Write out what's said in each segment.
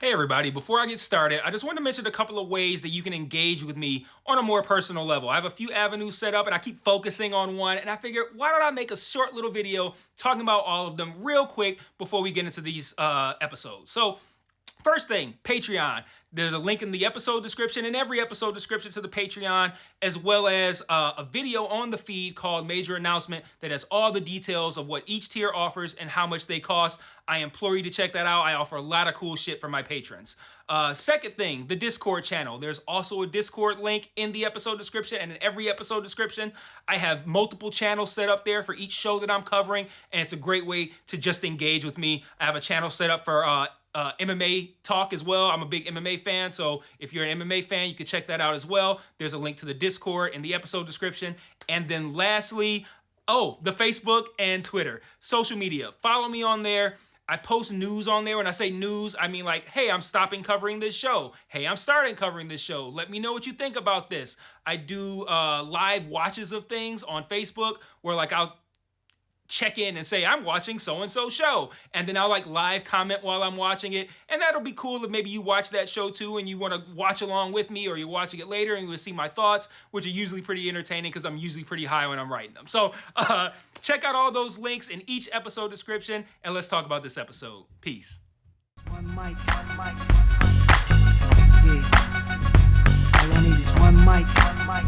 Hey everybody, before I get started, I just want to mention a couple of ways that you can engage with me on a more personal level. I have a few avenues set up and I keep focusing on one, and I figured why don't I make a short little video talking about all of them real quick before we get into these episodes. So first thing, Patreon. There's a link in the episode description, in every episode description to the Patreon, as well as a video on the feed called Major Announcement that has all the details of what each tier offers and how much they cost. I implore you to check that out. I offer a lot of cool shit for my patrons. Second thing, the Discord channel. There's also a Discord link in the episode description and in every episode description. I have multiple channels set up there for each show that I'm covering, and it's a great way to just engage with me. I have a channel set up for MMA talk as well. I'm a big MMA fan, so if you're an MMA fan, you can check that out as well. There's a link to the Discord in the episode description. And then lastly, the Facebook and Twitter. Social media. Follow me on there. I post news on there. When I say news, I mean like, hey, I'm stopping covering this show. Hey, I'm starting covering this show. Let me know what you think about this. I do live watches of things on Facebook where like I'll check in and say I'm watching so-and-so show, and then I'll like live comment while I'm watching it, and that'll be cool if maybe you watch that show too and you want to watch along with me, or you're watching it later and you will see my thoughts, which are usually pretty entertaining because I'm usually pretty high when I'm writing them. So check out all those links in each episode description, and let's talk about this episode. Peace. One mic, one mic. Yeah. All I need is one mic. One mic.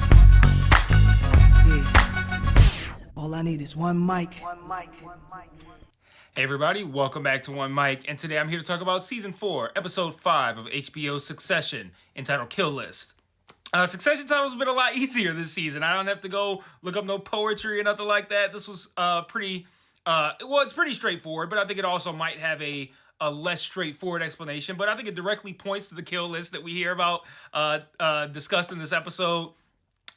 Yeah. All I need is one mic. One mic. One mic. Hey everybody, welcome back to One Mic, and today I'm here to talk about Season 4, Episode 5 of HBO's Succession, entitled Kill List. Succession titles have been a lot easier this season. I don't have to go look up no poetry or nothing like that. This was it's pretty straightforward, but I think it also might have a less straightforward explanation, but I think it directly points to the kill list that we hear about discussed in this episode,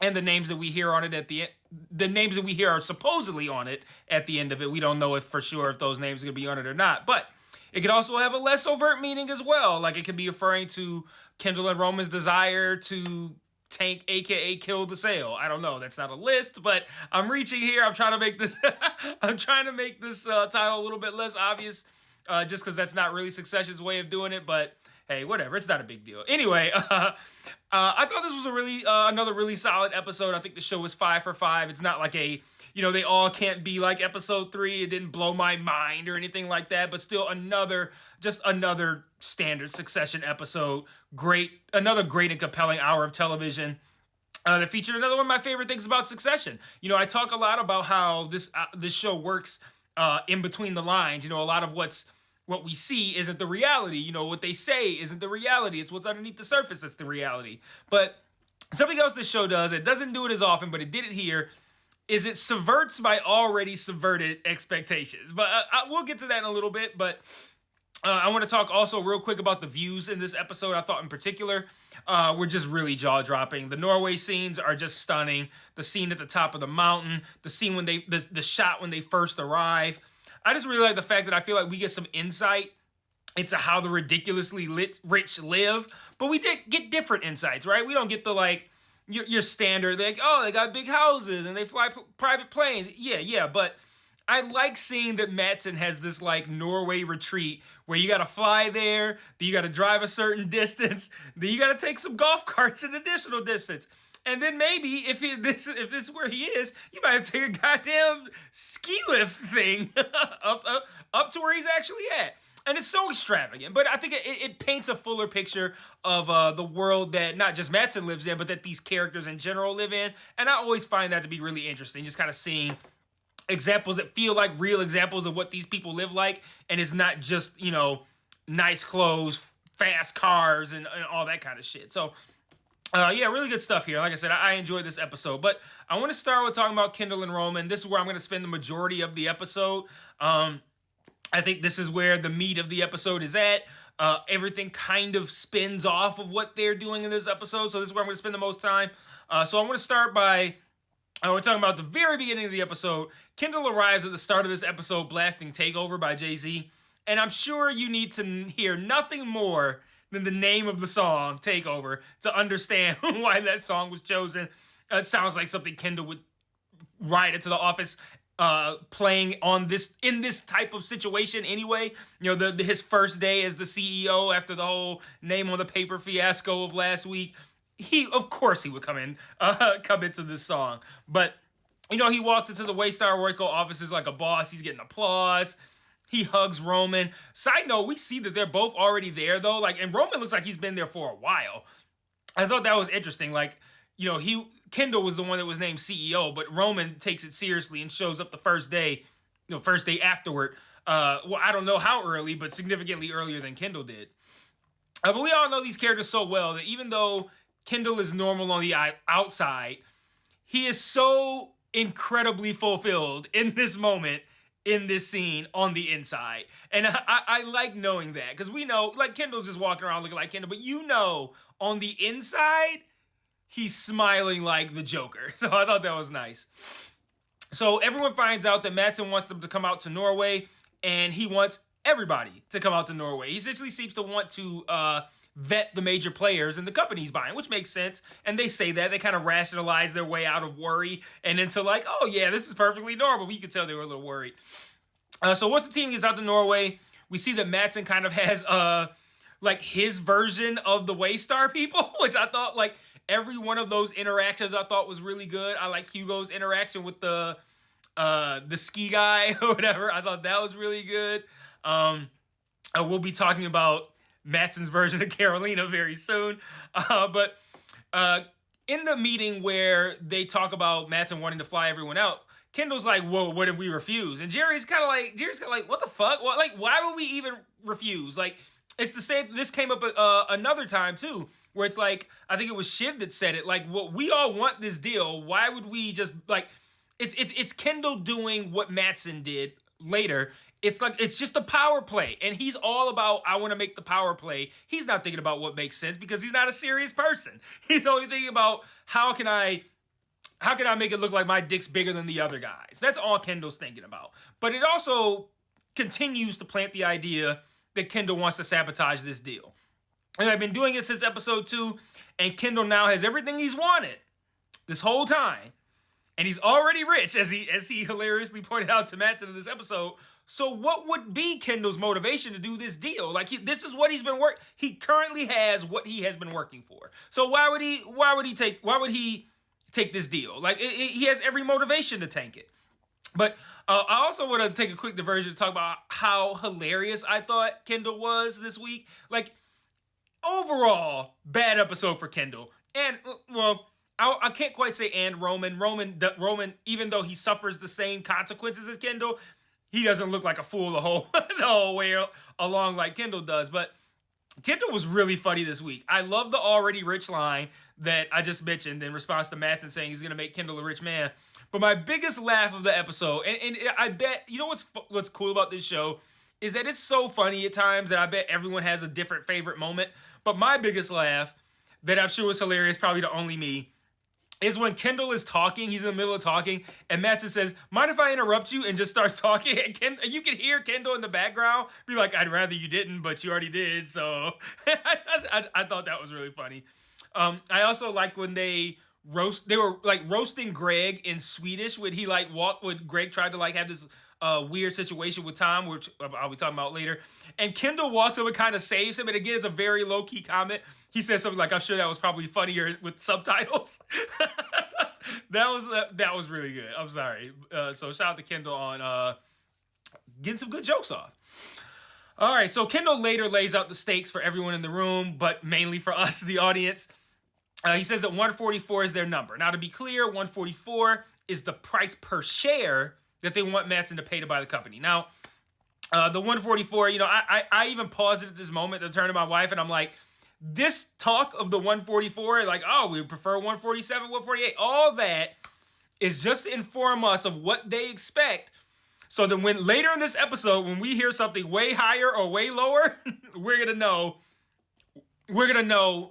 and the names that we hear on it at the end. The names that we hear are supposedly on it at the end of it. We don't know if for sure if those names are going to be on it or not. But it could also have a less overt meaning as well. Like it could be referring to Kendall and Roman's desire to tank, aka kill the sale. I don't know. That's not a list, but I'm reaching here. I'm trying to make this title a little bit less obvious, just because that's not really Succession's way of doing it. But hey, whatever. It's not a big deal. Anyway, I thought this was a really another really solid episode. I think the show was 5 for 5. It's not like they all can't be like episode 3. It didn't blow my mind or anything like that, but still another standard Succession episode. Another great and compelling hour of television. That featured another one of my favorite things about Succession. I talk a lot about how this show works in between the lines. A lot of what we see isn't the reality. What they say isn't the reality. It's what's underneath the surface that's the reality. But something else this show does, it doesn't do it as often, but it did it here, is it subverts my already subverted expectations. But we'll get to that in a little bit. But I want to talk also real quick about the views in this episode. I thought in particular were just really jaw-dropping. The Norway scenes are just stunning. The scene at the top of the mountain, the scene when the shot when they first arrive. I just really like the fact that I feel like we get some insight into how the ridiculously rich live, but we did get different insights, right? We don't get the your standard, they got big houses and they fly private planes. Yeah, but I like seeing that Matsson has this Norway retreat where you got to fly there, then you got to drive a certain distance, then you got to take some golf carts an additional distance. And then maybe if this is where he is, you might have to take a goddamn ski lift thing up to where he's actually at. And it's so extravagant. But I think it paints a fuller picture of the world that not just Matsson lives in, but that these characters in general live in. And I always find that to be really interesting, just kind of seeing examples that feel like real examples of what these people live like. And it's not just, nice clothes, fast cars, and all that kind of shit. So really good stuff here. Like I said, I enjoyed this episode. But I want to start with talking about Kendall and Roman. This is where I'm going to spend the majority of the episode. I think this is where the meat of the episode is at. Everything kind of spins off of what they're doing in this episode. So this is where I'm going to spend the most time. So I want to start by... we're talking about the very beginning of the episode. Kendall arrives at the start of this episode blasting Takeover by Jay-Z. And I'm sure you need to hear nothing more than the name of the song, Takeover, to understand why that song was chosen. It sounds like something Kendall would ride into the office playing on this in this type of situation anyway. You know, his first day as the CEO after the whole name on the paper fiasco of last week. Of course he would come into this song. But you know, he walked into the Waystar Royco offices like a boss. He's getting applause. He hugs Roman. Side note, we see that they're both already there though. Like, and Roman looks like he's been there for a while. I thought that was interesting. Like, you know, Kendall was the one that was named CEO, but Roman takes it seriously and shows up the first day afterward. Well, I don't know how early, but significantly earlier than Kendall did. But we all know these characters so well that even though Kendall is normal on the outside, he is so incredibly fulfilled in this moment, in this scene, on the inside. And I like knowing that, because we know, like, Kendall's just walking around looking like Kendall, but you know, on the inside, he's smiling like the Joker. So I thought that was nice. So everyone finds out that Madsson wants them to come out to Norway, and he wants everybody to come out to Norway. He essentially seems to want to vet the major players in the company he's buying, which makes sense. And they say that. They kind of rationalize their way out of worry and into like, oh yeah, this is perfectly normal. But you could tell they were a little worried. So once the team gets out to Norway, we see that Madsson kind of has like his version of the Waystar people, which I thought, like, every one of those interactions I thought was really good. I like Hugo's interaction with the ski guy or whatever. I thought that was really good. I will be talking about Madsson's version of Carolina very soon. But in the meeting where they talk about Madsson wanting to fly everyone out, Kendall's like, whoa, what if we refuse? And Jerry's kind of like, what the fuck? What, like, why would we even refuse? Like, it's the same. This came up another time too, where it's like, I think it was Shiv that said it. Like, well, we all want this deal. Why would we just, like, it's Kendall doing what Madsson did later. It's like, it's just a power play, and he's all about, I want to make the power play. He's not thinking about what makes sense because he's not a serious person. He's only thinking about how can I make it look like my dick's bigger than the other guys? That's all Kendall's thinking about. But it also continues to plant the idea that Kendall wants to sabotage this deal. And I've been doing it since episode 2, and Kendall now has everything he's wanted this whole time. And he's already rich, as he hilariously pointed out to Madsson in this episode. So what would be Kendall's motivation to do this deal? Like, this is what he's been he currently has what he has been working for. So why would he take this deal? Like, he has every motivation to tank it. But I also want to take a quick diversion to talk about how hilarious I thought Kendall was this week. Like, overall, bad episode for Kendall. And, well, I can't quite say and Roman. Roman, even though he suffers the same consequences as Kendall, he doesn't look like a fool the whole way along like Kendall does. But Kendall was really funny this week. I love the already rich line that I just mentioned in response to Madsson saying he's going to make Kendall a rich man. But my biggest laugh of the episode, and I bet, you know what's cool about this show, is that it's so funny at times that I bet everyone has a different favorite moment. But my biggest laugh, that I'm sure was hilarious, probably to only me, is when Kendall is talking, he's in the middle of talking, and Madsson says, mind if I interrupt you, and just starts talking, and you can hear Kendall in the background be like, I'd rather you didn't, but you already did, so I thought that was really funny. I also like when they were like roasting Greg in Swedish when he like when Greg tried to like have this weird situation with Tom, which I'll be talking about later, and Kendall walks up and kind of saves him, and again, it's a very low-key comment. He says something like, I'm sure that was probably funnier with subtitles. That was really good. I'm sorry. So shout out to Kendall on getting some good jokes off. All right, so Kendall later lays out the stakes for everyone in the room, but mainly for us, the audience. He says that 144 is their number. Now, to be clear, 144 is the price per share that they want Madsson to pay to buy the company. Now, the 144, you know, I even paused it at this moment to turn to my wife, and I'm like, this talk of the 144, like, oh, we prefer 147, 148, all that is just to inform us of what they expect. So that when later in this episode, when we hear something way higher or way lower, we're gonna know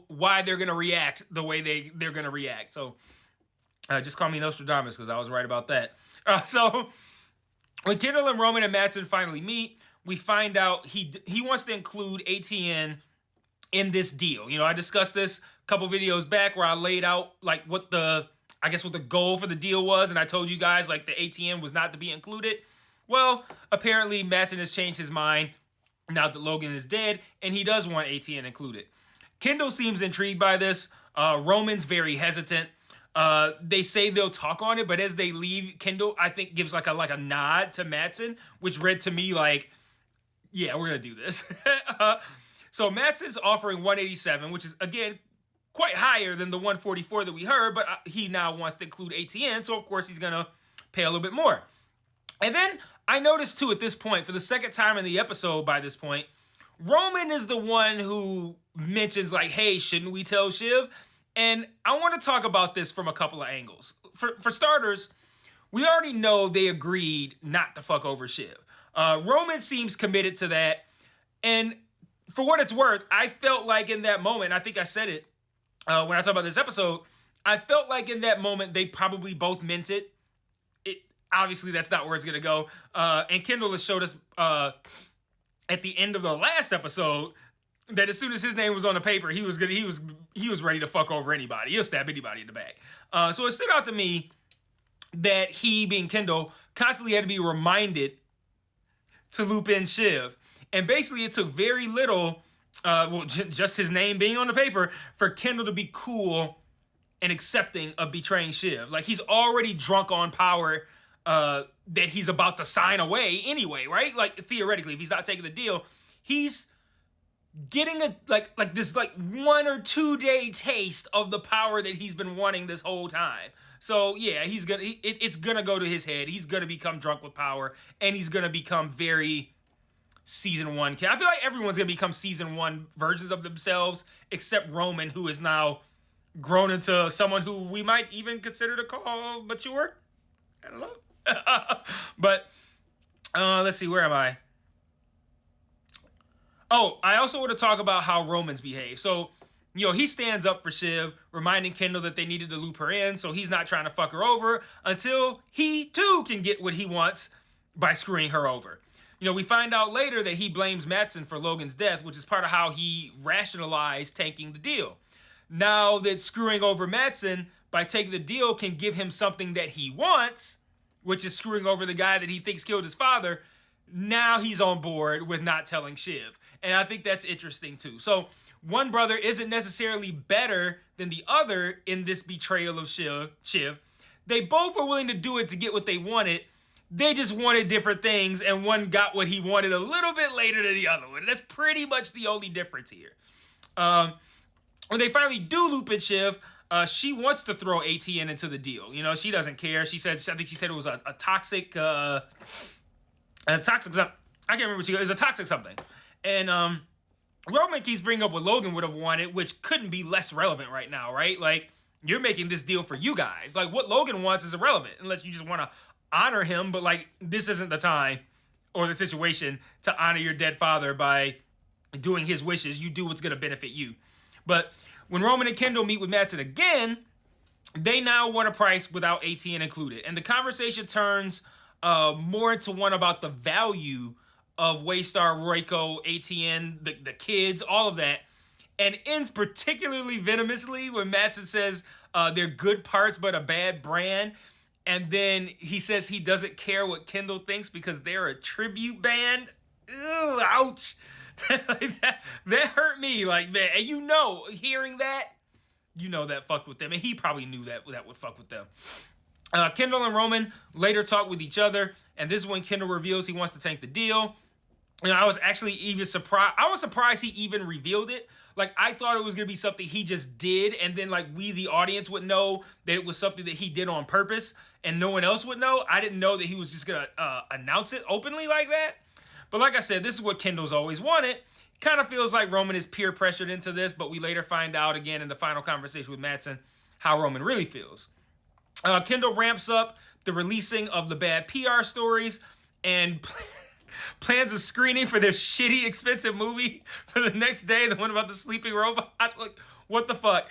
why they're gonna react the way they're gonna react. So just call me Nostradamus because I was right about that. So when Kendall and Roman and Madsson finally meet, we find out he wants to include ATN in this deal. You know, I discussed this a couple videos back where I laid out like what the I guess what the goal for the deal was, and I told you guys like the ATN was not to be included. Well, apparently Matsson has changed his mind now that Logan is dead, and he does want ATN included. Kendall seems intrigued by this. Roman's very hesitant. They say they'll talk on it, but as they leave, Kendall, I think, gives like a nod to Matsson, which read to me like, yeah, we're going to do this. So Matsson's offering 187, which is, again, quite higher than the 144 that we heard, but he now wants to include ATN, so of course he's going to pay a little bit more. And then I noticed, too, at this point, for the second time in the episode by this point, Roman is the one who mentions, like, hey, shouldn't we tell Shiv? And I want to talk about this from a couple of angles. For starters, we already know they agreed not to fuck over Shiv. Roman seems committed to that. And for what it's worth, I felt like in that moment, I think I said it when I talked about this episode, I felt like in that moment they probably both meant it. Obviously, that's not where it's going to go. And Kendall has showed us at the end of the last episode that as soon as his name was on the paper, he was ready to fuck over anybody. He'll stab anybody in the back. So it stood out to me that he, being Kendall, constantly had to be reminded to loop in Shiv. And basically, it took very little, just his name being on the paper, for Kendall to be cool and accepting of betraying Shiv. Like, he's already drunk on power that he's about to sign away anyway, right? Like, theoretically, if he's not taking the deal, he's getting a this 1 or 2 day taste of the power that he's been wanting this whole time. So yeah, it's gonna go to his head. He's gonna become drunk with power, and he's gonna become very season 1. I feel like everyone's gonna become season 1 versions of themselves, except Roman, who is now grown into someone who we might even consider to call mature. I don't know. But let's see, where am I? Oh, I also want to talk about how Roman's behave. So, he stands up for Shiv, reminding Kendall that they needed to loop her in, so he's not trying to fuck her over until he, too, can get what he wants by screwing her over. We find out later that he blames Matsson for Logan's death, which is part of how he rationalized taking the deal. Now that screwing over Matsson by taking the deal can give him something that he wants, which is screwing over the guy that he thinks killed his father, now he's on board with not telling Shiv. And I think that's interesting too. So one brother isn't necessarily better than the other in this betrayal of Shiv. They both were willing to do it to get what they wanted. They just wanted different things, and one got what he wanted a little bit later than the other one. That's pretty much the only difference here. When they finally do loop in Shiv, she wants to throw ATN into the deal. She doesn't care. I think she said it was a toxic, I can't remember what she goes. It was a toxic something. And Roman keeps bringing up what Logan would have wanted, which couldn't be less relevant right now, right? Like, you're making this deal for you guys. Like, what Logan wants is irrelevant, unless you just want to honor him, but, like, this isn't the time or the situation to honor your dead father by doing his wishes. You do what's going to benefit you. But when Roman and Kendall meet with Matsson again, they now want a price without ATN included. And the conversation turns more into one about the value of Waystar, Royco, ATN, the kids, all of that, and ends particularly venomously when Matsson says they're good parts but a bad brand, and then he says he doesn't care what Kendall thinks because they're a tribute band. Ew, ouch. that hurt me, like, man. And hearing that, that fucked with them, and he probably knew that would fuck with them. Kendall and Roman later talk with each other, and this is when Kendall reveals he wants to tank the deal. I was actually even surprised. I was surprised he even revealed it. Like, I thought it was going to be something he just did, and then, like, we, the audience, would know that it was something that he did on purpose, and no one else would know. I didn't know that he was just going to announce it openly like that. But like I said, this is what Kendall's always wanted. Kind of feels like Roman is peer pressured into this, but we later find out again in the final conversation with Matsson how Roman really feels. Kendall ramps up the releasing of the bad PR stories and plans a screening for their shitty, expensive movie for the next day, the one about the sleeping robot. Like, what the fuck?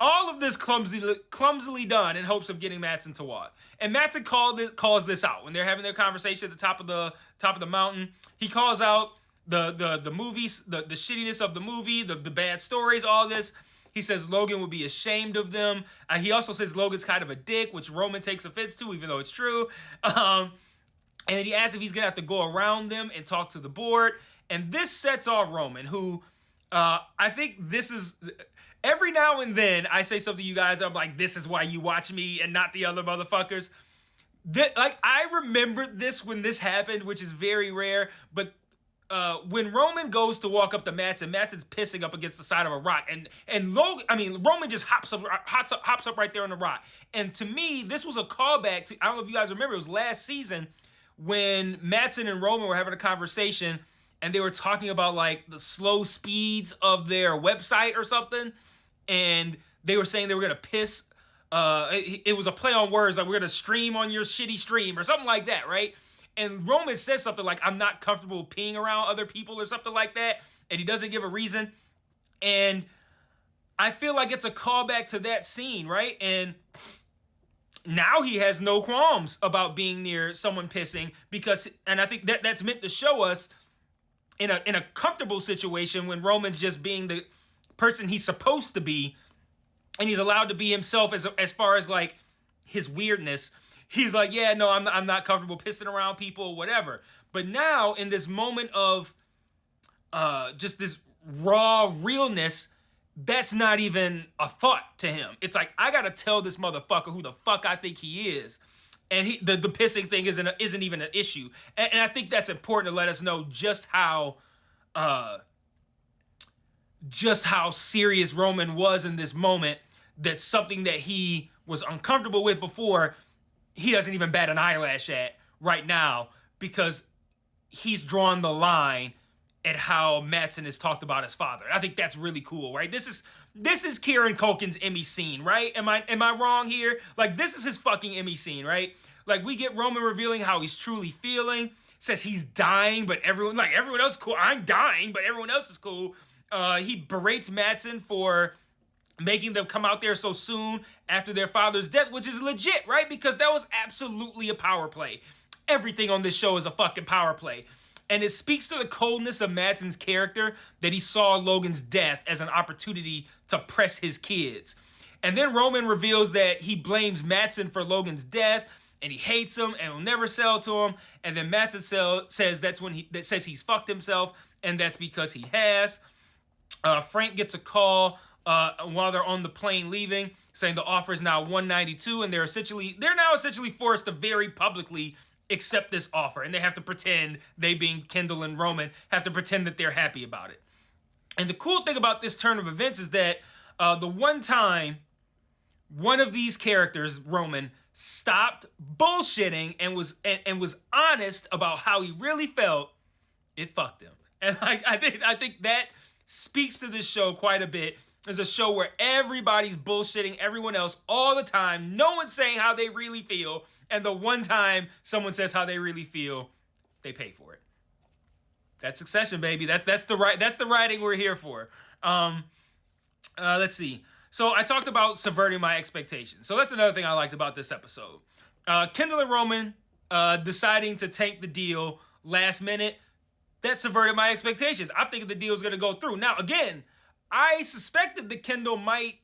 All of this clumsily done in hopes of getting Matsson to walk. And Matsson calls this out when they're having their conversation at the top of the mountain. He calls out the movies, the shittiness of the movie, the bad stories, all this. He says Logan would be ashamed of them. He also says Logan's kind of a dick, which Roman takes offense to, even though it's true. And he asks if he's going to have to go around them and talk to the board. And this sets off Roman, who I think this is... Every now and then, I say something to you guys, I'm like, this is why you watch me and not the other motherfuckers. I remember this when this happened, which is very rare, but when Roman goes to walk up to Matson's pissing up against the side of a rock, and Roman just hops up right there on the rock. And to me, this was a callback to, I don't know if you guys remember, it was last season when Matson and Roman were having a conversation, and they were talking about like the slow speeds of their website or something, and they were saying they were gonna piss. It was a play on words, like we're gonna stream on your shitty stream or something like that, right? And Roman says something like, I'm not comfortable peeing around other people or something like that, and he doesn't give a reason. And I feel like it's a callback to that scene, right? And now he has no qualms about being near someone pissing because, and I think that's meant to show us in a comfortable situation when Roman's just being the person he's supposed to be, and he's allowed to be himself as far as like his weirdness. He's like, yeah, no, I'm not comfortable pissing around people or whatever. But now in this moment of just this raw realness, that's not even a thought to him. It's like, I gotta tell this motherfucker who the fuck I think he is. And the pissing thing isn't even an issue. And I think that's important to let us know just how serious Roman was in this moment. That's something that he was uncomfortable with before, he doesn't even bat an eyelash at right now because he's drawn the line at how Matsson has talked about his father. I think that's really cool, right? This is Kieran Culkin's Emmy scene, right? Am I wrong here? Like, this is his fucking Emmy scene, right? Like, we get Roman revealing how he's truly feeling, says he's dying, but everyone else is cool. I'm dying, but everyone else is cool. He berates Matsson for making them come out there so soon after their father's death, which is legit, right? Because that was absolutely a power play. Everything on this show is a fucking power play. And it speaks to the coldness of Matsson's character that he saw Logan's death as an opportunity to press his kids. And then Roman reveals that he blames Matsson for Logan's death, and he hates him and will never sell to him. And then Matsson says says he's fucked himself, and that's because he has. Frank gets a call while they're on the plane leaving, saying the offer is now 192, and they're now essentially forced to very publicly accept this offer, and they have to pretend, they being Kendall and Roman, have to pretend that they're happy about it. And the cool thing about this turn of events is that the one time one of these characters, Roman, stopped bullshitting and was honest about how he really felt, it fucked him. And I think that speaks to this show quite a bit. It's a show where everybody's bullshitting everyone else all the time. No one's saying how they really feel. And the one time someone says how they really feel, they pay for it. That's Succession, baby. That's the writing we're here for. Let's see. So I talked about subverting my expectations. So that's another thing I liked about this episode. Kendall and Roman deciding to tank the deal last minute, that subverted my expectations. I'm thinking the deal's going to go through. Now, again, I suspected that Kendall might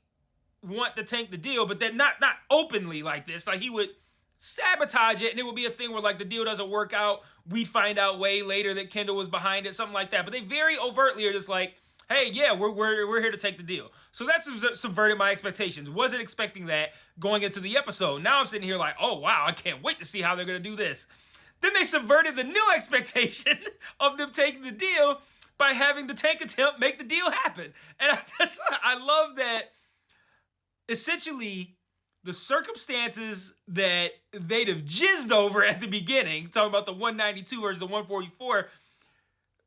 want to tank the deal, but then not openly like this. Like, he would sabotage it, and it would be a thing where, like, the deal doesn't work out. We'd find out way later that Kendall was behind it, something like that. But they very overtly are just like, hey, yeah, we're here to take the deal. So that's subverted my expectations. Wasn't expecting that going into the episode. Now I'm sitting here like, oh, wow, I can't wait to see how they're going to do this. Then they subverted the new expectation of them taking the deal by having the tank attempt make the deal happen. And I love that essentially the circumstances that they'd have jizzed over at the beginning, talking about the 192 versus the 144,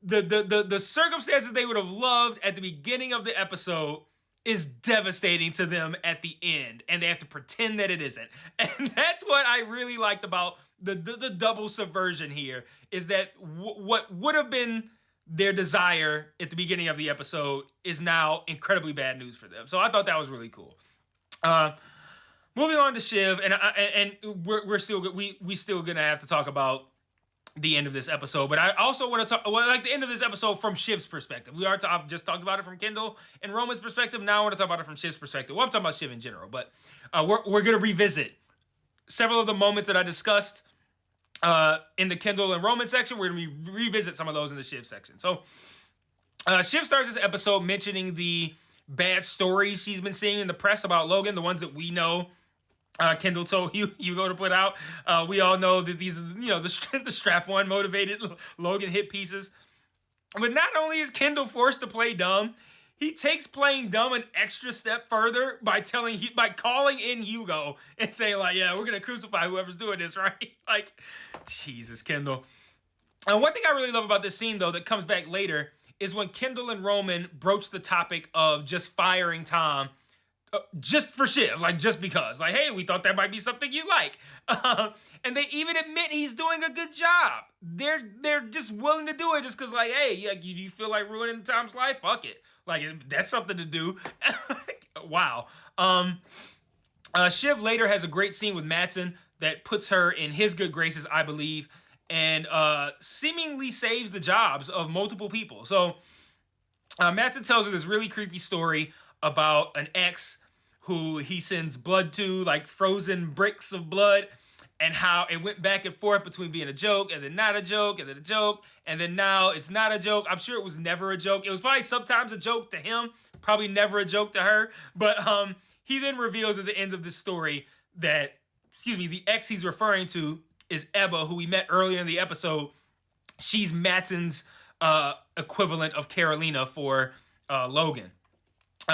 the circumstances they would have loved at the beginning of the episode is devastating to them at the end, and they have to pretend that it isn't. And that's what I really liked about the double subversion here, is that what would have been their desire at the beginning of the episode is now incredibly bad news for them. So I thought that was really cool. Moving on to Shiv, and we're still we still gonna have to talk about the end of this episode. But I also want to talk, well, like the end of this episode from Shiv's perspective. I've just talked about it from Kendall and Roman's perspective. Now I want to talk about it from Shiv's perspective. Well, I'm talking about Shiv in general, but we're going to revisit several of the moments that I discussed in the Kendall and Roman section. We're going to revisit some of those in the Shiv section. So Shiv starts this episode mentioning the bad stories she's been seeing in the press about Logan, the ones that we know Kendall told Hugo to put out. We all know that these are, the strap-on motivated Logan hit pieces. But not only is Kendall forced to play dumb, he takes playing dumb an extra step further by calling in Hugo and saying, like, yeah, we're gonna crucify whoever's doing this, right? Like, Jesus, Kendall. And one thing I really love about this scene, though, that comes back later, is when Kendall and Roman broach the topic of just firing Tom just for Shiv, like just because, like, hey, we thought that might be something you like, and they even admit he's doing a good job. They're just willing to do it just because, like, hey, you feel like ruining Tom's life? Fuck it, like that's something to do. Wow. Shiv later has a great scene with Matsson that puts her in his good graces, I believe, and seemingly saves the jobs of multiple people. So Matsson tells her this really creepy story about an ex who he sends blood to, like frozen bricks of blood, and how it went back and forth between being a joke and then not a joke and then a joke and then now it's not a joke. I'm sure it was never a joke. It was probably sometimes a joke to him, probably never a joke to her. But he then reveals at the end of this story that, the ex he's referring to is Ebba, who we met earlier in the episode. She's Matsson's equivalent of Carolina for Logan.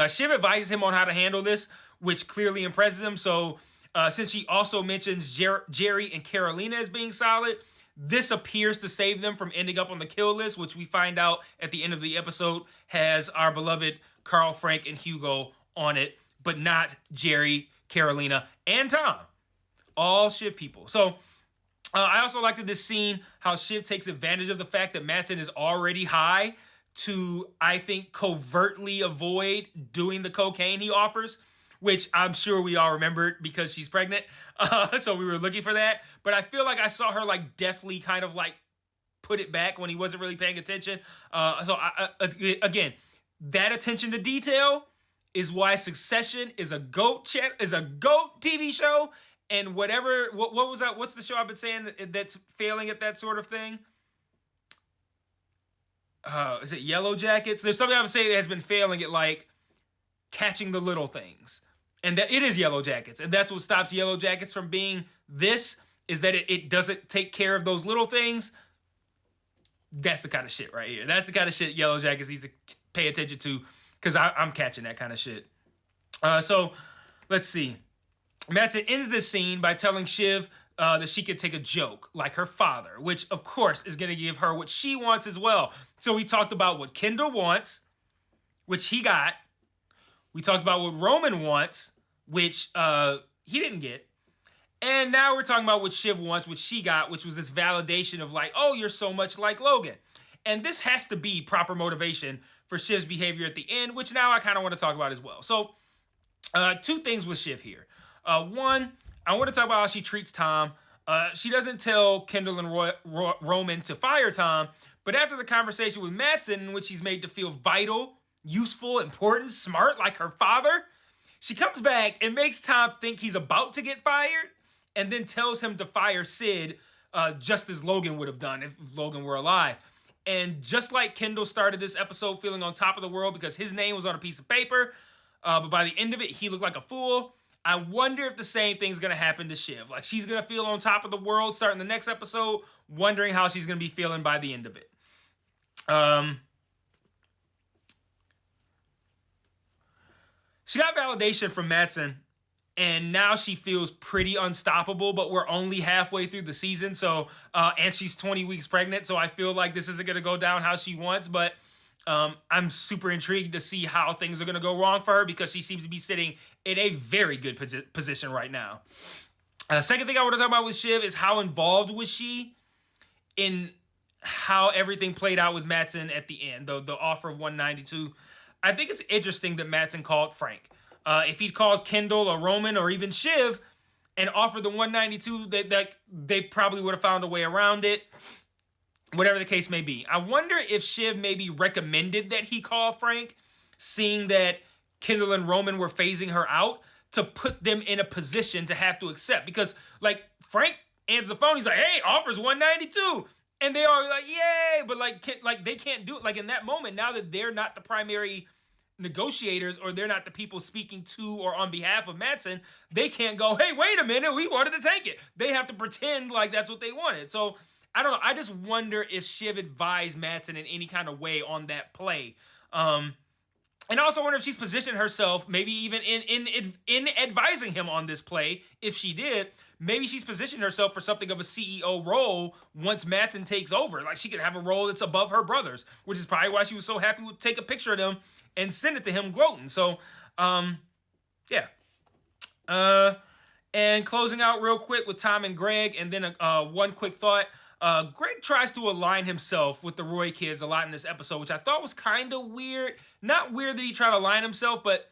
Shiv advises him on how to handle this, which clearly impresses him. So since she also mentions Jerry and Carolina as being solid, this appears to save them from ending up on the kill list, which we find out at the end of the episode has our beloved Carl, Frank, and Hugo on it, but not Jerry, Carolina, and Tom. All Shiv people. So I also liked in this scene how Shiv takes advantage of the fact that Matsson is already high to, I think, covertly avoid doing the cocaine he offers, which I'm sure we all remembered because she's pregnant. So we were looking for that. But I feel like I saw her like deftly kind of like put it back when he wasn't really paying attention. Again, that attention to detail is why Succession is a GOAT TV show. And what was that? What's the show I've been saying that's failing at that sort of thing? Is it Yellow Jackets? There's something I would say that has been failing at like catching the little things. And that it is Yellow Jackets. And that's what stops Yellow Jackets from being this, is that it doesn't take care of those little things. That's the kind of shit right here. That's the kind of shit Yellow Jackets needs to pay attention to, because I'm catching that kind of shit. So let's see. Matsson ends this scene by telling Shiv that she could take a joke like her father, which of course is going to give her what she wants as well. So we talked about what Kendall wants, which he got. We talked about what Roman wants, which he didn't get. And now we're talking about what Shiv wants, which she got, which was this validation of like, oh, you're so much like Logan. And this has to be proper motivation for Shiv's behavior at the end, which now I kind of want to talk about as well. So two things with Shiv here. One, I want to talk about how she treats Tom. She doesn't tell Kendall and Roman to fire Tom, but after the conversation with Matsson, in which she's made to feel vital, useful, important, smart, like her father, she comes back and makes Tom think he's about to get fired, and then tells him to fire Sid, just as Logan would have done if Logan were alive. And just like Kendall started this episode feeling on top of the world because his name was on a piece of paper, but by the end of it, he looked like a fool. I wonder if the same thing's going to happen to Shiv. Like, she's going to feel on top of the world starting the next episode, wondering how she's going to be feeling by the end of it. She got validation from Matsson, and now she feels pretty unstoppable, but we're only halfway through the season, so and she's 20 weeks pregnant, so I feel like this isn't going to go down how she wants, but I'm super intrigued to see how things are going to go wrong for her, because she seems to be sitting in a very good position right now. Second thing I want to talk about with Shiv is how involved was she in how everything played out with Matsson at the end, the offer of 192. I think it's interesting that Matsson called Frank. If he'd called Kendall or Roman or even Shiv and offered the 192, that they probably would have found a way around it. whatever the case may be. I wonder if Shiv maybe recommended that he call Frank, seeing that Kendall and Roman were phasing her out, to put them in a position to have to accept. Because, like, Frank answers the phone, he's like, hey, offers 192. And they are like, yay! But, like they can't do it. Like, in that moment, now that they're not the primary negotiators, or they're not the people speaking to or on behalf of Matsson, they can't go, hey, wait a minute, we wanted to take it. They have to pretend like that's what they wanted. So, I don't know. I just wonder if Shiv advised Matsson in any kind of way on that play. And I also wonder if she's positioned herself, maybe even in advising him on this play. If she did, maybe she's positioned herself for something of a CEO role once Matsson takes over. Like, she could have a role that's above her brother's, which is probably why she was so happy to take a picture of them and send it to him gloating. So, yeah. And closing out real quick with Tom and Greg, and then one quick thought. Greg tries to align himself with the Roy kids a lot in this episode, which I thought was kind of weird. Not weird that he tried to align himself, but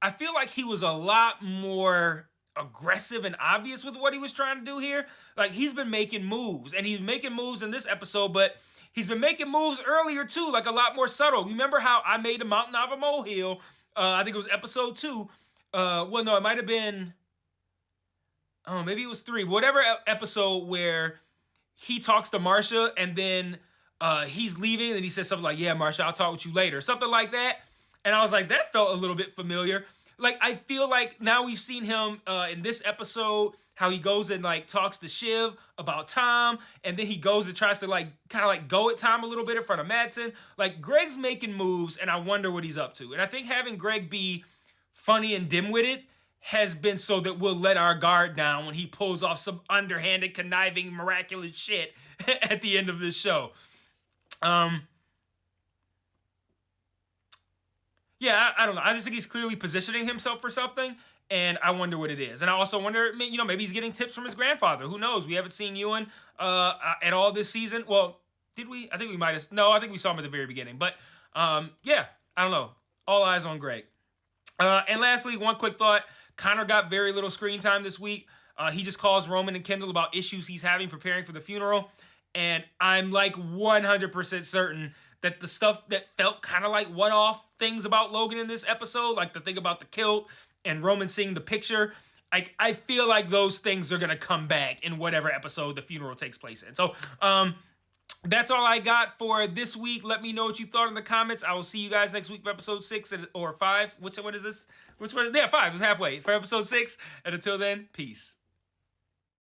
I feel like he was a lot more aggressive and obvious with what he was trying to do here. Like, he's been making moves, and he's making moves in this episode, but he's been making moves earlier too, like a lot more subtle. Remember how I made a mountain out of a molehill? I think it was episode 2. Well, no, it might have been, oh, maybe it was 3. Whatever episode where he talks to Marsha, and then he's leaving, and he says something like, yeah, Marsha, I'll talk with you later. Something like that. And I was like, that felt a little bit familiar. Like, I feel like now we've seen him in this episode, how he goes and, like, talks to Shiv about Tom, and then he goes and tries to, like, kind of, like, go at Tom a little bit in front of Matsson. Like, Greg's making moves, and I wonder what he's up to. And I think having Greg be funny and dim-witted has been so that we'll let our guard down when he pulls off some underhanded, conniving, miraculous shit at the end of this show. Yeah, I don't know. I just think he's clearly positioning himself for something, and I wonder what it is. And I also wonder, you know, maybe he's getting tips from his grandfather. Who knows? We haven't seen Ewan at all this season. Well, did we? I think we might have. No, I think we saw him at the very beginning. But, yeah, I don't know. All eyes on Greg. And lastly, one quick thought. Connor got very little screen time this week. He just calls Roman and Kendall about issues he's having preparing for the funeral. And I'm like 100% certain that the stuff that felt kind of like one-off things about Logan in this episode, like the thing about the kilt and Roman seeing the picture, I feel like those things are going to come back in whatever episode the funeral takes place in. So, that's all I got for this week. Let me know what you thought in the comments. I will see you guys next week for episode 6 or 5. Which one is this? Which one? Yeah, 5. It's halfway for episode 6. And until then, peace.